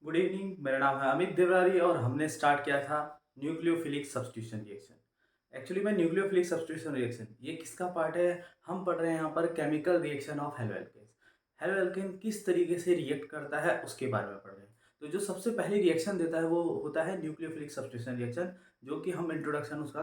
Good evening. मेरा नाम है अमित देवरारी और हमने स्टार्ट किया था न्यूक्लियोफिलिक सब्स्टिट्यूशन रिएक्शन। एक्चुअली में न्यूक्लियोफिलिक सब्स्टिट्यूशन रिएक्शन ये किसका पार्ट है? हम पढ़ रहे हैं यहाँ पर chemical reaction of halo alkane. Halo alkane किस तरीके से रिएक्ट करता है उसके बारे में पढ़ रहे हैं। तो जो सबसे पहले रिएक्शन देता है वो होता है न्यूक्लियोफिलिक सब्स्टिट्यूशन रिएक्शन, जो कि हम इंट्रोडक्शन उसका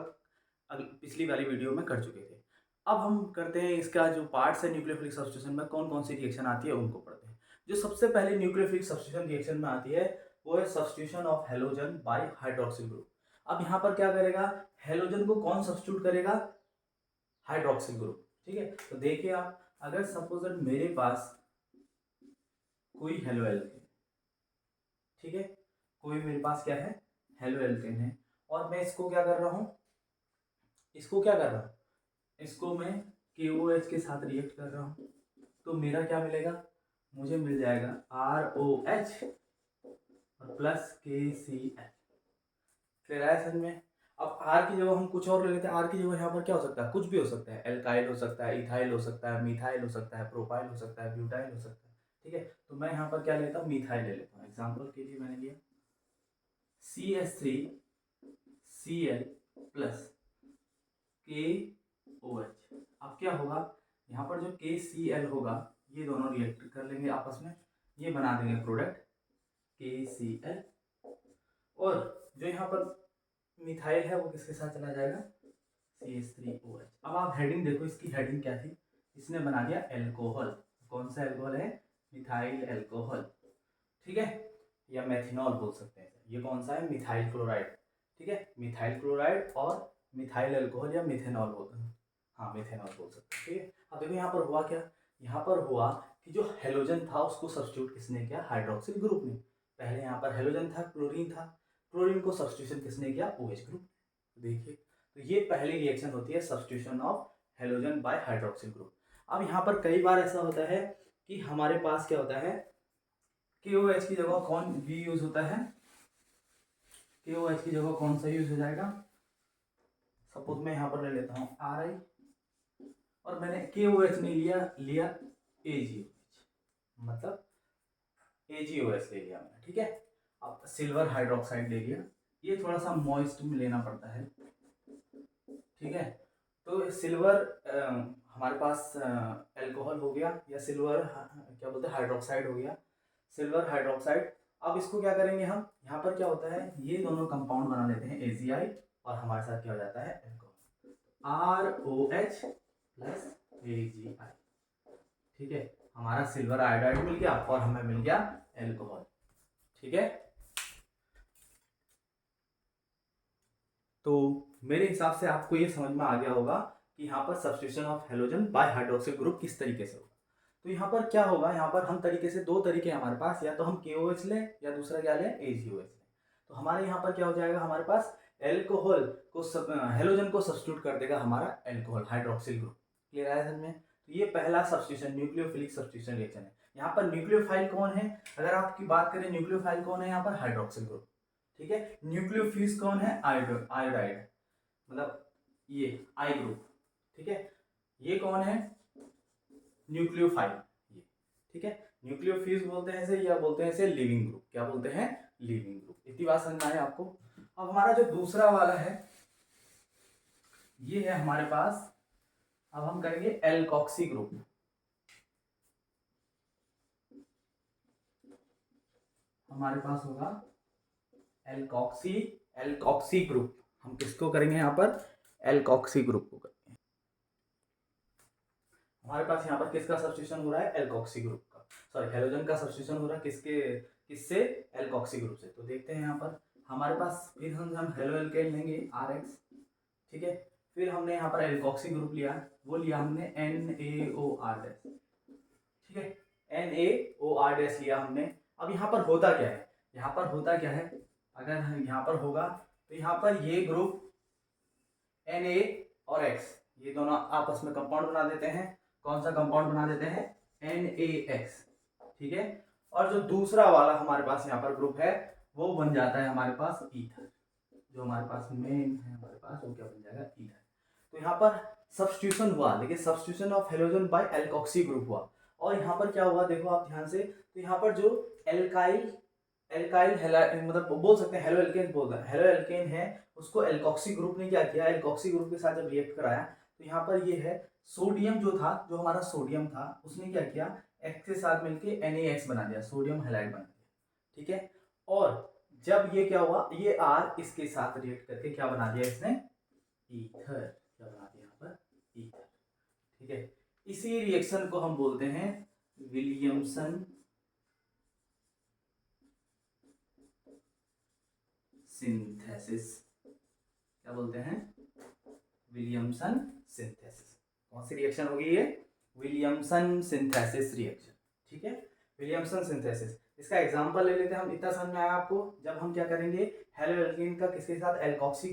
पिछली वाली वीडियो में कर चुके थे। अब हम करते हैं इसका जो पार्ट्स है न्यूक्लियोफिलिक सब्स्टिट्यूशन में कौन कौन सी रिएक्शन आती है उनको पढ़ते हैं। जो सबसे पहले न्यूक्लियोफिलिक सब्स्टिट्यूशन रिएक्शन में आती है वो है substitution of halogen by hydroxyl group. अब यहाँ पर क्या करेगा? हेलोजन को कौन सब्स्टिट्यूट करेगा? Hydroxyl group. ठीक है, तो देखिए आप, अगर सपोज मेरे पास कोई हेलो एल्केन, ठीक है, कोई मेरे पास क्या है? हेलो एल्केन है, और मैं इसको क्या कर रहा हूँ? इसको क्या कर रहा हूँ? इसको मैं KOH के साथ रिएक्ट कर रहा हूँ, तो मेरा क्या मिलेगा? मुझे मिल जाएगा ROH और प्लस KCl। फिर आया समझ में? अब आर की जगह हम कुछ और ले लेते हैं। आर की जगह यहाँ पर क्या हो सकता है? कुछ भी हो सकता है। एल्काइल हो सकता है, इथाइल हो सकता है, मिथाइल हो सकता है, प्रोपाइल हो सकता है, ब्यूटाइल हो सकता है। ठीक है, तो मैं यहाँ पर क्या लेता हूँ? मिथाइल ले लेता हूँ। एग्जाम्पल के लिए मैंने लिया CH3Cl प्लस KOH। अब क्या होगा? यहाँ पर जो KCl होगा, ये दोनों रिएक्ट कर लेंगे आपस में, ये बना देंगे प्रोडक्ट KCl। और जो यहाँ पर मिथाइल है वो किसके साथ चला जाएगा? CH3OH। अब आप हेडिंग देखो, इसकी हेडिंग क्या थी? इसने बना दिया एल्कोहल। कौन सा एल्कोहल है? Methyl alcohol. ठीक है, या मेथिनॉल बोल सकते हैं। ये कौन सा है? Methyl chloride. ठीक है, मिथाइल क्लोराइड और मिथाइल अल्कोहल या मिथेनॉल बोलते हैं। हाँ, मिथेनॉल बोल सकते हैं। ठीक है, अब देखो यहाँ पर हुआ क्या? यहाँ पर हुआ कि जो हेलोजन था उसको सब्स्टिट्यूट किसने किया? हाइड्रोक्सिल ग्रुप ने। पहले यहाँ पर हेलोजन था, क्लोरीन था, क्लोरीन को सब्स्टिट्यूशन किसने किया? OH group. देखिए, तो ये पहली रिएक्शन होती है substitution of halogen by hydroxyl group. अब यहाँ पर कई बार ऐसा होता है कि हमारे पास क्या होता है? KOH की जगह कौन भी यूज होता है? KOH की जगह कौन सा यूज हो जाएगा? सपोज मैं यहाँ पर ले लेता हूँ RI, और मैंने KOH नहीं लिया, लिया AgOH, मतलब AgOH ले लिया मैंने। ठीक है, अब सिल्वर हाइड्रोक्साइड ले लिया, ये थोड़ा सा मॉइस्ट में लेना पड़ता है। ठीक है, तो सिल्वर हमारे पास अल्कोहल हो गया, या सिल्वर क्या बोलते हैं, हाइड्रोक्साइड हो गया, सिल्वर हाइड्रोक्साइड। अब इसको क्या करेंगे हम? यहाँ पर क्या होता है? ये दोनों कंपाउंड बना लेते हैं AgI, और हमारे साथ क्या हो जाता है? Alcohol ROH plus AgI। ठीक है, हमारा सिल्वर आयोडाइड मिल गया और हमें मिल गया एल्कोहल। ठीक है, तो मेरे हिसाब से आपको ये समझ में आ गया होगा कि यहाँ पर substitution of halogen by hydroxyl group किस तरीके से होगा। तो यहाँ पर क्या होगा? यहाँ पर हम तरीके से, दो तरीके हमारे पास, या तो हम KOH लें या दूसरा क्या लें? AgOH लें। तो हमारे यहाँ पर क्या हो जाएगा? हमारे पास एल्कोहल को हेलोजन को सब्स्टिट्यूट कर देगा हमारा एल्कोहल, हाइड्रोक्सिल ग्रुप। क्लियर है समझ में? तो ये पहला सब्स्टिट्यूशन न्यूक्लियोफिलिक सब्स्टिट्यूशन रिएक्शन है। यहाँ पर न्यूक्लियोफाइल कौन है? अगर आपकी बात करें न्यूक्लियोफाइल कौन है यहाँ पर? Hydroxyl group. ठीक है, न्यूक्लियोफिस कौन है? आयोडाइड, मतलब ये आई ग्रुप। ठीक है, ये कौन है? न्यूक्लियोफाइल, ये। ठीक है, न्यूक्लियोफिस बोलते हैं इसे, या बोलते हैं इसे लिविंग ग्रुप। क्या बोलते हैं? Leaving group. इतनी बात समझ में आए आपको? अब हमारा जो दूसरा वाला है, ये है हमारे पास, अब हम करेंगे एल्कोक्सी ग्रुप। हमारे पास होगा एल्कोक्सी, एल्कोक्सी ग्रुप। हम किसको करेंगे यहाँ पर? एल्कोक्सी ग्रुप को करेंगे। हमारे पास यहाँ पर किसका सब्स्टिट्यूशन हो रहा है? एल्कोक्सी ग्रुप का। सॉरी, हेलोजन का सब्स्टिट्यूशन हो रहा है किसके, किससे? एल्कोक्सी ग्रुप से। तो देखते हैं यहाँ पर हमारे पास, फिर हम हेलो एल्केन लेंगे RX। ठीक है, फिर हमने यहाँ पर एल्कोक्सी ग्रुप लिया, वो लिया हमने NaOR। ठीक है, NaOR लिया हमने। अब यहाँ पर होता क्या है? यहाँ पर होता क्या है? अगर यहाँ पर होगा तो यहाँ पर ये ग्रुप Na और X, ये दोनों आपस में कंपाउंड बना देते हैं। कौन सा कंपाउंड बना देते हैं? NaX। ठीक है, और जो दूसरा वाला हमारे पास यहाँ पर ग्रुप है वो बन जाता है हमारे पास ईथर। जो हमारे पास मेन है हमारे पास, वो क्या बन जाएगा? ईथर। तो यहाँ पर सब्स्टिट्यूशन हुआ, लेकिन substitution of halogen by alkoxy group हुआ। और यहाँ पर क्या हुआ देखो आप ध्यान से, तो यहाँ पर जो एल्काइल एल्काइल मतलब बोल सकते हैं हेलो एल्केन बोलते हैं, हेलो एल्केन है, उसको एल्कोक्सी ग्रुप ने क्या किया, एल्कोक्सी ग्रुप के साथ जब रिएक्ट कराया तो यहाँ पर ये है सोडियम जो था, जो हमारा सोडियम था उसने क्या किया, एक्स के साथ मिलके NaX बना दिया, सोडियम हैलाइड बना दिया, ठीक है। और जब ये क्या हुआ, ये R इसके साथ रिएक्ट करके क्या बना दिया इसने, ईथर, क्या बना दिया यहाँ पर, ईथर, ठीक है। इसी रिएक्शन को हम बोलते हैं विलियमसन सिंथेसिस, क्या बोलते हैं, विलियमसन सिंथेसिस। कौन सी रिएक्शन होगी ये, विलियमसन सिंथेसिस रिएक्शन, ठीक है, विलियमसन सिंथेसिस। इसका एग्जांपल ले लेते हैं हम, इतना समझ में आया आपको। जब हम क्या करेंगे, हेलो एल्केन का किसके साथ, एल्कोक्सी,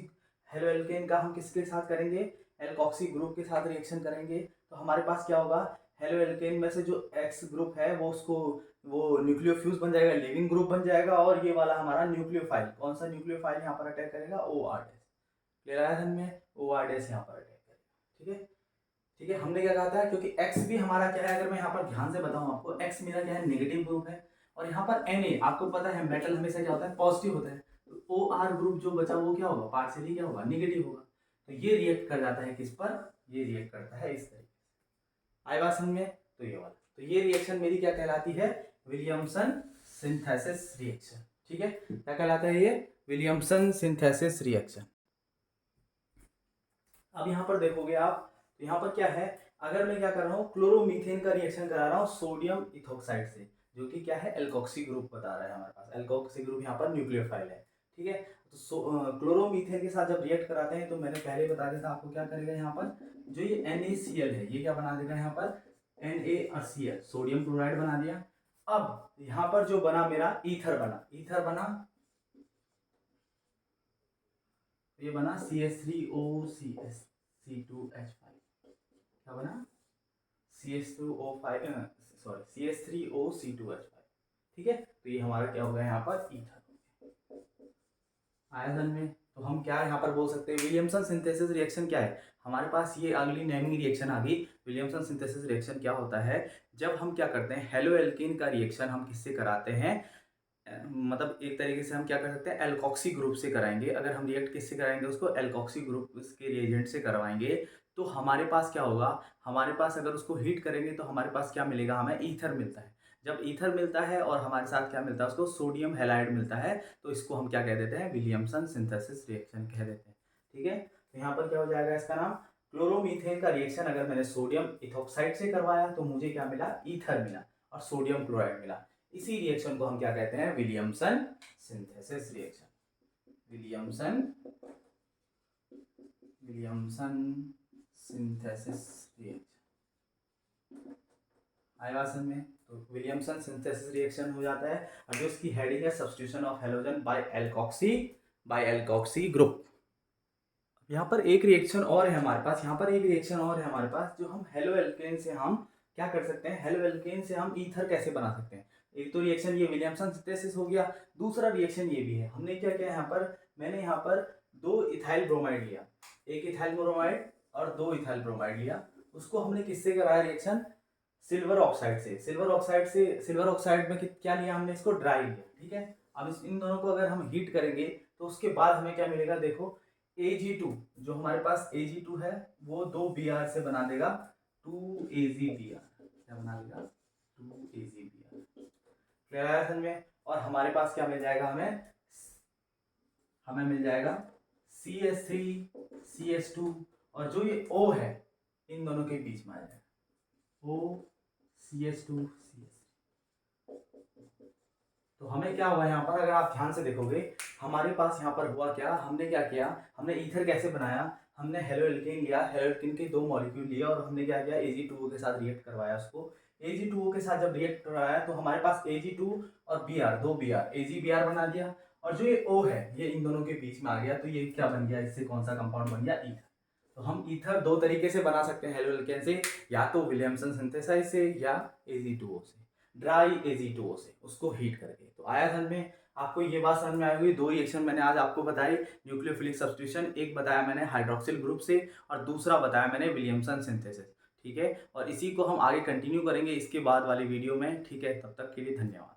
हेलो एल्केन का हम किसके साथ करेंगे, एल्कोक्सी ग्रुप के साथ रिएक्शन करेंगे, तो हमारे पास क्या होगा, हेलो एल्केन में से जो एक्स ग्रुप है वो उसको वो न्यूक्लियोफ्यूज बन जाएगा, लिविंग ग्रुप बन जाएगा, और ये वाला हमारा न्यूक्लियोफाइल, कौन सा न्यूक्लियोफाइल यहाँ पर अटैक करेगा, OR डैश, क्लियर आया समझ में, OR डैश यहाँ पर अटैक करेगा, ठीक है। ठीक है, हमने क्या कहा था, क्योंकि X भी हमारा क्या है, अगर मैं यहाँ पर ध्यान से बताऊं आपको, X मेरा क्या है, नेगेटिव ग्रुप है, और यहाँ पर Na आपको पता है मेटल हमेशा क्या होता है, पॉजिटिव होता है, तो OR ग्रुप जो बचा वो क्या होगा, पार्शियली क्या होगा, नेगेटिव होगा, तो ये रिएक्ट कर जाता है किस पर, ये रिएक्ट करता है इस तरीके से, आई बात समझ में, तो ये वाला, तो ये रिएक्शन मेरी क्या कहलाती है, विलियमसन सिंथेसिस रिएक्शन, ठीक है, क्या कहलाता है ये, विलियमसन सिंथेसिस रिएक्शन। अब यहाँ पर देखोगे आप, तो यहाँ पर क्या है, अगर मैं क्या कर रहा हूँ, क्लोरोमीथेन का रिएक्शन करा रहा हूँ सोडियम इथोक्साइड से, जो कि क्या है, एल्कोक्सी ग्रुप बता रहा है हमारे पास, एल्कोक्सी ग्रुप यहाँ पर न्यूक्लियोफाइल है, ठीक है। तो क्लोरोमीथेन के साथ जब रिएक्ट कराते हैं, तो मैंने पहले बता दिया था आपको, क्या करेगा यहाँ पर, जो ये NaCl है, ये क्या बना देगा यहाँ पर, NaCl, सोडियम क्लोराइड बना दिया। अब यहाँ पर जो बना मेरा ईथर बना, ईथर बना, ये बना CH3OCS C2H5, क्या बना, CH2O5 सॉरी CH3OC2H5, ठीक है। तो ये हमारा क्या होगा यहाँ पर, ईथर आयरन में। तो हम क्या यहाँ पर बोल सकते हैं, विलियमसन सिंथेसिस रिएक्शन क्या है, हमारे पास ये अगली नेमिंग रिएक्शन आ गई। विलियमसन सिंथेसिस रिएक्शन क्या होता है, जब हम क्या करते हैं, हेलो एल्कीन का रिएक्शन हम किससे कराते हैं, मतलब एक तरीके से हम क्या कर सकते हैं, एल्कोक्सी ग्रुप से कराएंगे। अगर हम रिएक्ट किससे कराएंगे, उसको एल्कोक्सी ग्रुप के रिएजेंट से करवाएंगे, तो हमारे पास क्या होगा, हमारे पास अगर उसको हीट करेंगे तो हमारे पास क्या मिलेगा, हमें ईथर मिलता है। जब ईथर मिलता है और हमारे साथ क्या मिलता है, उसको सोडियम हैलाइड मिलता है, तो इसको हम क्या कह देते हैं, विलियमसन सिंथेसिस रिएक्शन कह देते हैं, ठीक है। तो यहाँ पर क्या हो जाएगा इसका नाम, क्लोरोमीथेन का रिएक्शन अगर मैंने सोडियम इथोक्साइड से करवाया तो मुझे क्या मिला, ईथर मिला और सोडियम क्लोराइड मिला। इसी रिएक्शन को हम क्या कहते हैं, Williamson synthesis reaction, Williamson synthesis reaction, आया बात समझ में। तो विलियमसन सिंथेसिस रिएक्शन हो जाता है, और जो इसकी हेडिंग है, substitution of halogen by alkoxy group. यहाँ पर एक रिएक्शन और है हमारे पास, यहाँ पर एक रिएक्शन और है हमारे पास, जो हम हेलो एल्केन से हम क्या कर सकते हैं, हेलो एल्केन से हम ईथर कैसे बना सकते हैं। एक तो रिएक्शन ये विलियमसन सिंथेसिस हो गया, दूसरा रिएक्शन ये भी है। हमने क्या किया यहाँ पर, मैंने यहाँ पर 2 इथाइल ब्रोमाइड लिया, एक इथाइल ब्रोमाइड और 2 इथाइल ब्रोमाइड लिया, उसको हमने किससे कराया रिएक्शन, सिल्वर ऑक्साइड से। सिल्वर ऑक्साइड में क्या लिया हमने, इसको ड्राई लिया, ठीक है। अब इन दोनों को अगर हम हीट करेंगे तो उसके बाद हमें क्या मिलेगा, देखो Ag2, जो हमारे पास Ag2 है वो 2 Br से बना देगा 2AgBr, क्या बना देगा 2AgBr, क्लियर है समझ में। और हमारे पास क्या मिल जाएगा, हमें मिल जाएगा CH3 CH2, और जो ये O है इन दोनों के बीच में आ जाएगा O CH2 CH3। तो हमें क्या हुआ यहाँ पर, अगर आप ध्यान से देखोगे, हमारे पास यहाँ पर हुआ क्या, हमने क्या किया, हमने ईथर कैसे बनाया, हमने हेलो एल्केन लिया, हेलो एल्केन के 2 मॉलिक्यूल लिए और हमने क्या किया, Ag2O के साथ रिएक्ट करवाया उसको। Ag2O के साथ जब रिएक्ट करवाया तो हमारे पास Ag2 और Br, 2 Br AgBr बना दिया, और जो ये O है ये इन दोनों के बीच में आ गया, तो ये क्या बन गया, इससे कौन सा कंपाउंड बन गया, ईथर। तो हम ईथर 2 तरीके से बना सकते हैं हेलो एल्केन से, या तो विलियमसन सिंथेसाइज से या Ag2O से, ड्राई Ag2O से, उसको हीट करके। तो आया समझ में, आपको ये बात समझ में आई होगी। 2 रिएक्शन मैंने आज आपको बताई, न्यूक्लियोफिलिक सब्स्टिट्यूशन, एक बताया मैंने हाइड्रोक्सिल ग्रुप से और दूसरा बताया मैंने विलियमसन सिंथेसिस, ठीक है। और इसी को हम आगे कंटिन्यू करेंगे इसके बाद वाली वीडियो में, ठीक है। तब तक के लिए धन्यवाद।